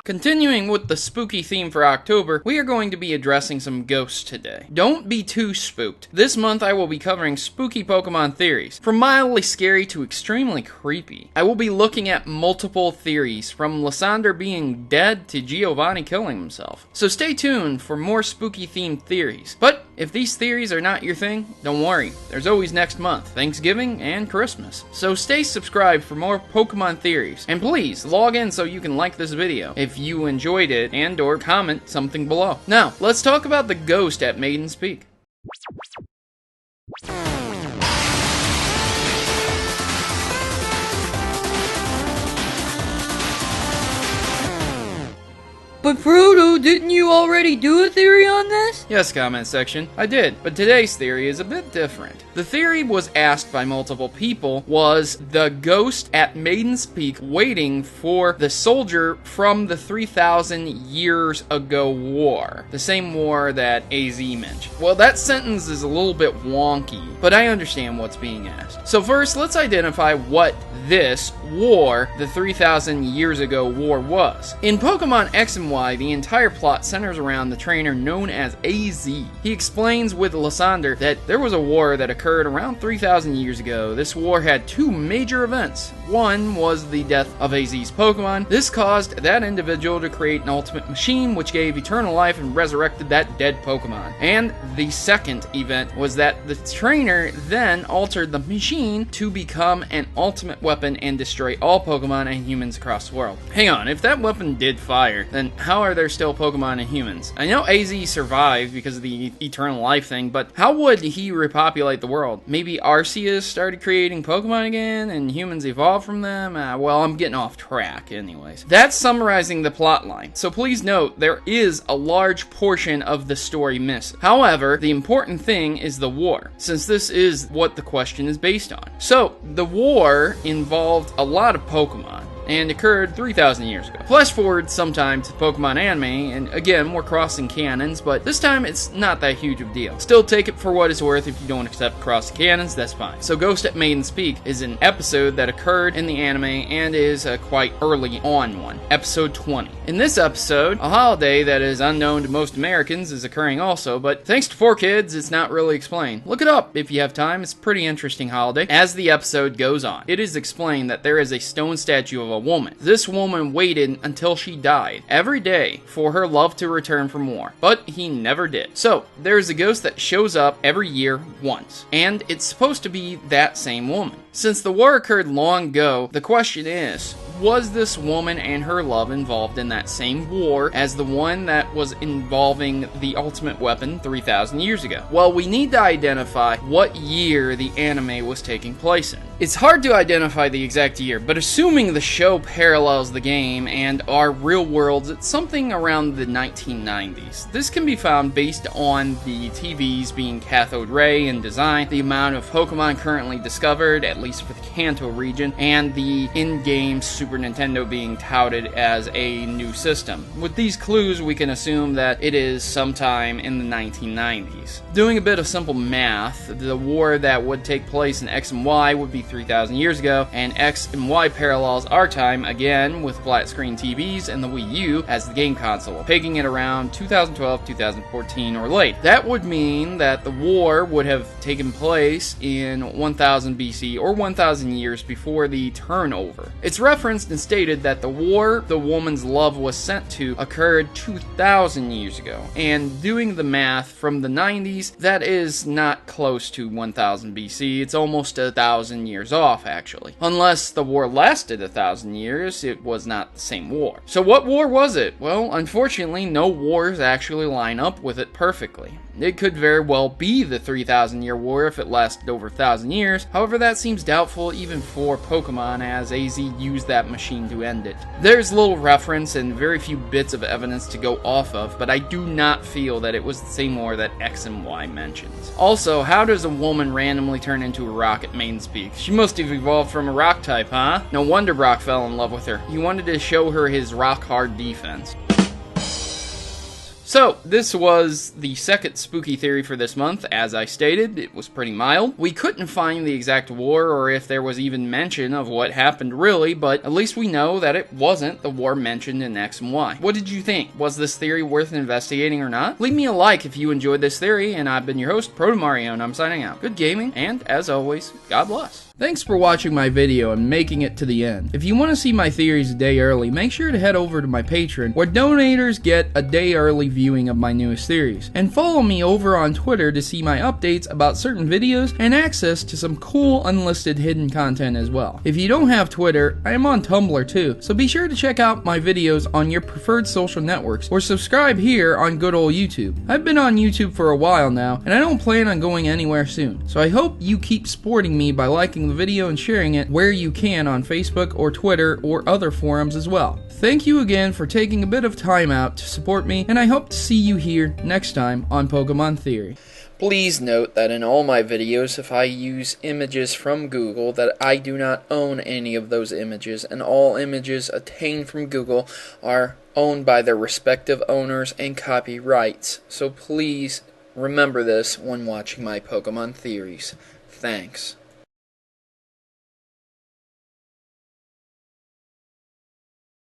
Continuing with the spooky theme for October, we are going to be addressing some ghosts today. Don't be too spooked. This month I will be covering spooky Pokemon theories, from mildly scary to extremely creepy. I will be looking at multiple theories, from Lysander being dead to Giovanni killing himself. So stay tuned for more spooky themed theories. But if these theories are not your thing, don't worry. There's always next month, Thanksgiving and Christmas. So stay subscribed for more Pokemon theories. And please, log in so you can like this video if you enjoyed it and or comment something below. Now, let's talk about the ghost at Maiden's Peak. But Frodo, didn't you already do a theory on this? Yes, comment section, I did, but today's theory is a bit different. The theory was asked by multiple people was the ghost at Maiden's Peak waiting for the soldier from the 3,000 years ago war. The same war that AZ mentioned. Well, that sentence is a little bit wonky, but I understand what's being asked. So first, let's identify what this war, the 3,000 years ago war, was. In Pokemon X and Y, the entire plot centers around the trainer known as AZ. He explains with Lysander that there was a war that occurred around 3,000 years ago. This war had two major events. One was the death of AZ's Pokemon. This caused that individual to create an ultimate machine which gave eternal life and resurrected that dead Pokemon. And the second event was that the trainer then altered the machine to become an ultimate weapon and destroy all Pokemon and humans across the world. Hang on, if that weapon did fire, then how are there still Pokemon and humans? I know AZ survived because of the eternal life thing, but how would he repopulate the world? Maybe Arceus started creating Pokemon again and humans evolved from them? Well, I'm getting off track anyways. That's summarizing the plot line. So please note, there is a large portion of the story missing. However, the important thing is the war, since this is what the question is based on. So, the war involved a lot of Pokemon and occurred 3,000 years ago. Flash forward sometime to Pokemon anime, and again, we're crossing canons, but this time it's not that huge of a deal. Still, take it for what it's worth. If you don't accept crossing canons, that's fine. So Ghost at Maiden's Peak is an episode that occurred in the anime and is a quite early on one. Episode 20. In this episode, a holiday that is unknown to most Americans is occurring also, but thanks to 4Kids, it's not really explained. Look it up if you have time. It's a pretty interesting holiday. As the episode goes on, it is explained that there is a stone statue of a woman. This woman waited until she died every day for her love to return from war, but he never did. So there's a ghost that shows up every year once, and it's supposed to be that same woman. Since the war occurred long ago, the question is, was this woman and her love involved in that same war as the one that was involving the ultimate weapon 3,000 years ago? Well, we need to identify what year the anime was taking place in. It's hard to identify the exact year, but assuming the show parallels the game and our real worlds, it's something around the 1990s. This can be found based on the TVs being cathode ray in design, the amount of Pokemon currently discovered, at least for the Kanto region, and the in-game Super Nintendo being touted as a new system. With these clues, we can assume that it is sometime in the 1990s. Doing a bit of simple math, the war that would take place in X and Y would be 3,000 years ago, and X and Y parallels our time again with flat screen TVs and the Wii U as the game console, pegging it around 2012, 2014 or late. That would mean that the war would have taken place in 1000 BC or 1000 years before the turnover. It's referenced and stated that the war the woman's love was sent to occurred 2,000 years ago, and doing the math from the 90s, that is not close to 1000 BC. It's almost 1,000 years off, actually. Unless the war lasted 1,000 years, it was not the same war. So what war was it? Well, unfortunately, no wars actually line up with it perfectly. It could very well be the 3,000 year war if it lasted over 1,000 years. However, that seems doubtful even for Pokemon, as AZ used that machine to end it. There's little reference and very few bits of evidence to go off of, but I do not feel that it was the same war that X and Y mentions. Also, how does a woman randomly turn into a rock at Maiden's Peak? She must have evolved from a rock type, huh? No wonder Brock fell in love with her. He wanted to show her his rock-hard defense. So, this was the second spooky theory for this month. As I stated, it was pretty mild. We couldn't find the exact war or if there was even mention of what happened really, but at least we know that it wasn't the war mentioned in X and Y. What did you think? Was this theory worth investigating or not? Leave me a like if you enjoyed this theory, and I've been your host, Protomario, and I'm signing out. Good gaming, and as always, God bless. Thanks for watching my video and making it to the end. If you want to see my theories a day early, make sure to head over to my Patreon, where donators get a day early viewing of my newest theories. And follow me over on Twitter to see my updates about certain videos and access to some cool unlisted hidden content as well. If you don't have Twitter, I am on Tumblr too, so be sure to check out my videos on your preferred social networks or subscribe here on good old YouTube. I've been on YouTube for a while now, and I don't plan on going anywhere soon, so I hope you keep supporting me by liking the video and sharing it where you can on Facebook or Twitter or other forums as well. Thank you again for taking a bit of time out to support me, and I hope to see you here next time on Pokemon Theory. Please note that in all my videos, if I use images from Google, that I do not own any of those images, and all images obtained from Google are owned by their respective owners and copyrights. So please remember this when watching my Pokemon theories. Thanks.